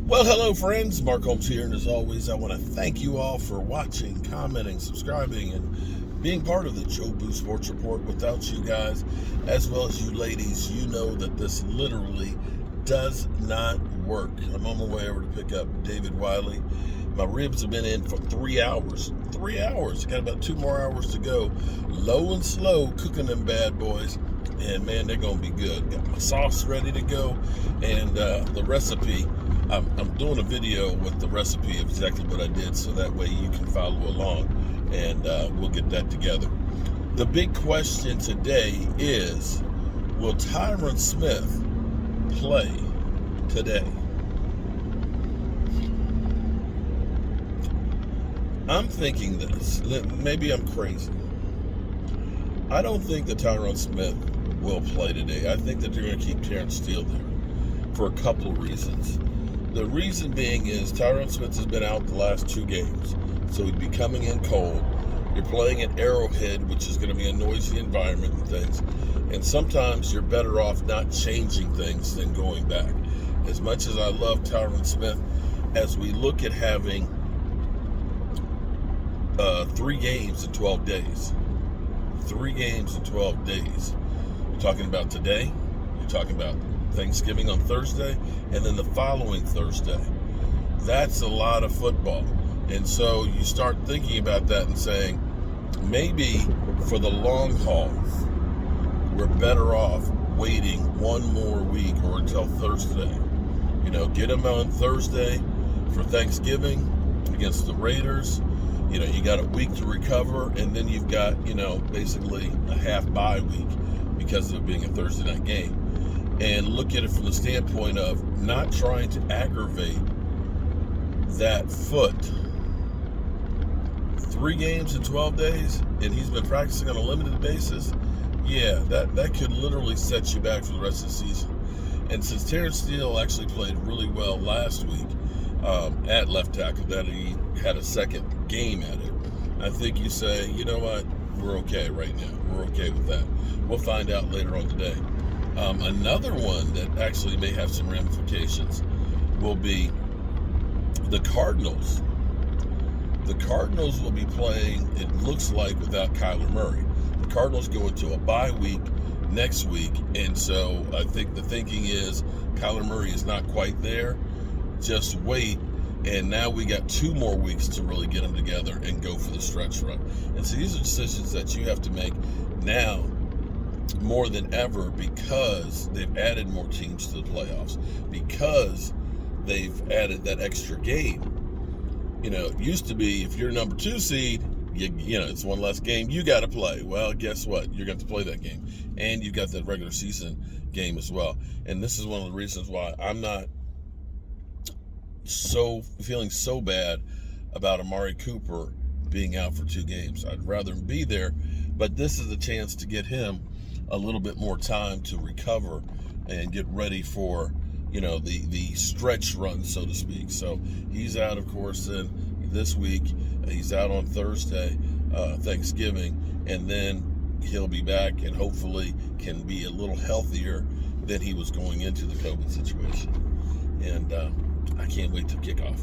Well, hello, friends. Mark Holmes here, and as always, I want to thank you all for watching, commenting, subscribing, and being part of the Joe Boo Sports Report. Without you guys, as well as you ladies, you know that this literally does not work. I'm on my way over to pick up David Wiley. My ribs have been in for 3 hours. 3 hours. Got about 2 more hours to go. Low and slow cooking them bad boys. And man, they're going to be good. Got my sauce ready to go. And the recipe, I'm doing a video with the recipe of exactly what I did, so that way you can follow along, and we'll get that together. The big question today is, will Tyron Smith play today? I'm thinking this. Maybe I'm crazy. I don't think that Tyron Smith will play today. I think that they're going to keep Tyron Steele there for a couple of reasons. The reason being is Tyron Smith has been out the last 2 games, so he'd be coming in cold. You're playing at Arrowhead, which is going to be a noisy environment and things, and sometimes you're better off not changing things than going back. As much as I love Tyron Smith, as we look at having 3 games in 12 days. 3 games in 12 days. You're talking about today, you're talking about Thanksgiving on Thursday, and then the following Thursday. That's a lot of football. And so you start thinking about that and saying, maybe for the long haul, we're better off waiting 1 more week or until Thursday. Get them on Thursday for Thanksgiving against the Raiders. You got a week to recover, and then you've got, basically a half bye week because of it being a Thursday night game. And look at it from the standpoint of not trying to aggravate that foot. 3 games in 12 days, and he's been practicing on a limited basis. Yeah, that could literally set you back for the rest of the season. And since Tyron Steele actually played really well last week at left tackle, that he had a second game at it, I think you say, you know what, we're okay right now. We're okay with that. We'll find out later on today. Another one that actually may have some ramifications will be the Cardinals. The Cardinals will be playing, it looks like, without Kyler Murray. The Cardinals go into a bye week next week, and so I think the thinking is Kyler Murray is not quite there. Just wait, and now we got 2 more weeks to really get them together and go for the stretch run. And so these are decisions that you have to make now more than ever, because they've added more teams to the playoffs, because they've added that extra game. It used to be if you're number 2 seed, it's 1 less game you got to play. Well, guess what? You're going to play that game, and you got that regular season game as well. And this is one of the reasons why I'm not feeling so bad about Amari Cooper being out for 2 games. I'd rather him be there, but this is a chance to get him a little bit more time to recover and get ready for the stretch run, so to speak. So he's out, of course, then this week. He's out on Thursday, Thanksgiving, and then he'll be back and hopefully can be a little healthier than he was going into the COVID situation. And I can't wait to kickoff.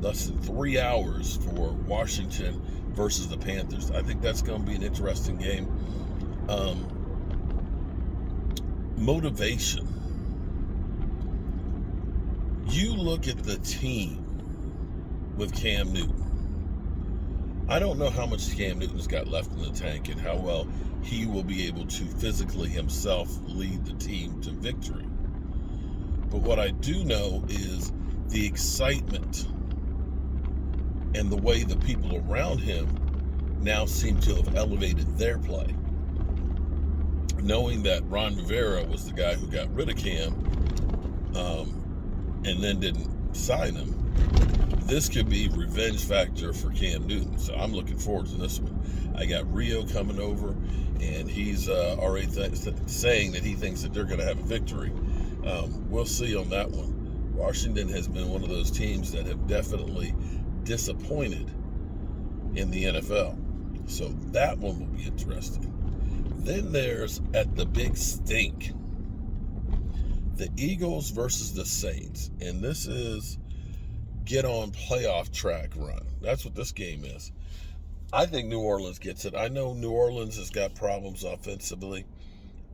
Less than 3 hours for Washington versus the Panthers. I think that's going to be an interesting game. Motivation. You look at the team with Cam Newton. I don't know how much Cam Newton's got left in the tank and how well he will be able to physically himself lead the team to victory. But what I do know is the excitement and the way the people around him now seem to have elevated their play. Knowing that Ron Rivera was the guy who got rid of Cam and then didn't sign him, this could be revenge factor for Cam Newton. So I'm looking forward to this one. I got Rio coming over, and he's already saying that he thinks that they're going to have a victory. We'll see on that one. Washington has been one of those teams that have definitely disappointed in the NFL. So that one will be interesting. Then there's at the big stink, the Eagles versus the Saints. And this is get on playoff track run. That's what this game is. I think New Orleans gets it. I know New Orleans has got problems offensively.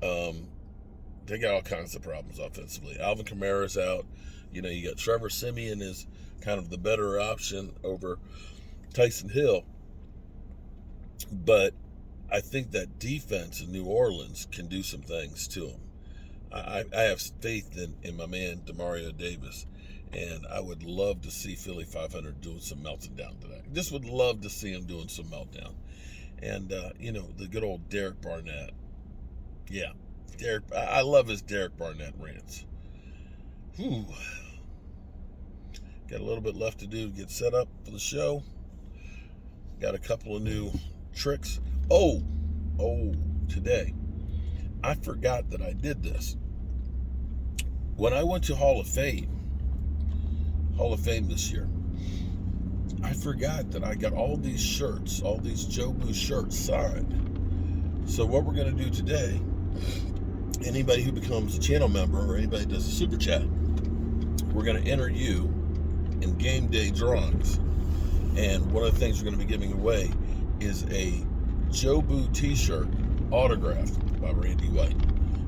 They got all kinds of problems offensively. Alvin Kamara's out. You got Trevor Siemian is kind of the better option over Tyson Hill. But I think that defense in New Orleans can do some things to him. I have faith in my man Demario Davis, and I would love to see Philly 500 doing some melting down today. Just would love to see him doing some meltdown. And, the good old Derek Barnett. Yeah, I love his Derek Barnett rants. Whew. Got a little bit left to do to get set up for the show. Got a couple of new tricks. Oh, today. I forgot that I did this. When I went to Hall of Fame this year, I forgot that I got all these shirts, all these Joe Boo shirts signed. So what we're going to do today, anybody who becomes a channel member or anybody who does a super chat, we're going to enter you in game day drawings. And one of the things we're going to be giving away is a Joe Boo t-shirt autographed by Randy White.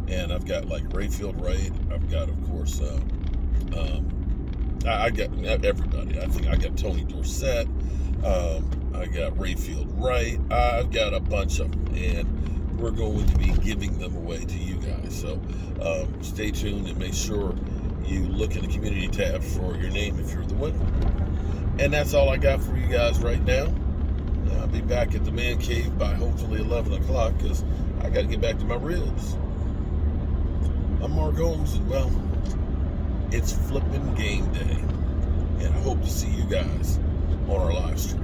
And I've got like Rayfield Wright. I've got, of course, I got everybody. I think I got Tony Dorsett. I got Rayfield Wright. I've got a bunch of them. And we're going to be giving them away to you guys. So stay tuned and make sure you look in the community tab for your name if you're the winner. And that's all I got for you guys right now. I'll be back at the man cave by hopefully 11 o'clock because I got to get back to my ribs. I'm Mark Holmes, and well, it's flipping game day. And I hope to see you guys on our live stream.